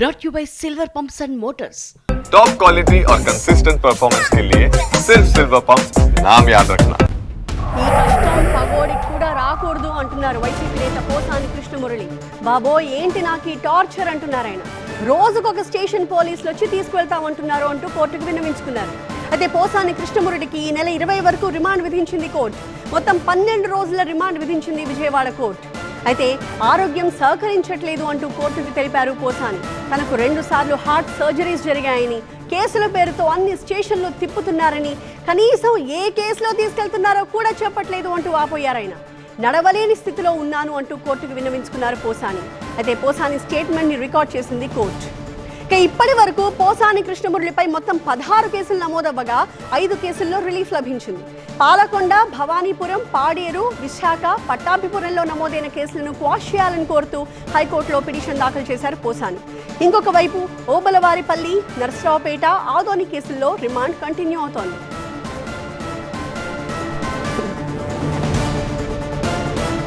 brought you by Silver Pumps and Motors. Top quality और consistent performance के लिए सिर्फ सिल्वर पंप्स नाम याद रखना. ఈ కష్టం పగోడికి కూడా రాకూడదు అంటున్నారు వైసీపీ నేత పోసాని కృష్ణమురళి. బాబోయ్ ఏంటి నాకు ఈ టార్చర్ అంటున్నారు ఆయన. రోజుకొక స్టేషన్ పోలీసులు వచ్చి తీసుకువెళ్తామంటున్నారు అంటూ కోర్టుకు విన్నవించుకున్నారు. అయితే పోసాని కృష్ణమురళికి ఈ నెల 20 వరకు రిమాండ్ విధించింది కోర్టు. మొత్తం 12 రోజుల రిమాండ్ విధించింది విజయవాడ కోర్టు. అయితే ఆరోగ్యం సహకరించట్లేదు అంటూ కోర్టుకు తెలిపారు పోసాని. తనకు 2 సార్లు హార్ట్ సర్జరీస్ జరిగాయని, కేసుల పేరుతో అన్ని స్టేషన్లు తిప్పుతున్నారని, కనీసం ఏ కేసులో తీసుకెళ్తున్నారో కూడా చెప్పట్లేదు అంటూ ఆపోయారాయన. నడవలేని స్థితిలో ఉన్నాను అంటూ కోర్టుకు విన్నవించుకున్నారు పోసాని. అయితే పోసాని స్టేట్మెంట్ని రికార్డ్ చేసింది కోర్టు. ఇప్పటి వరకు పోసాని కృష్ణమురళిపై మొత్తం 16 కేసులు నమోదవ్వగా 5 కేసుల్లో రిలీఫ్ లభించింది. పాలకొండ, భవానీపురం, పాడేరు, విశాఖ, పట్టాభిపురంలో నమోదైన కేసులను క్వాష్ చేయాలని కోరుతూ హైకోర్టులో పిటిషన్ దాఖలు చేశారు పోసాని. ఇంకొక వైపు ఓబలవారిపల్లి, నర్సరావుపేట, ఆదోని కేసుల్లో రిమాండ్ కంటిన్యూ అవుతోంది.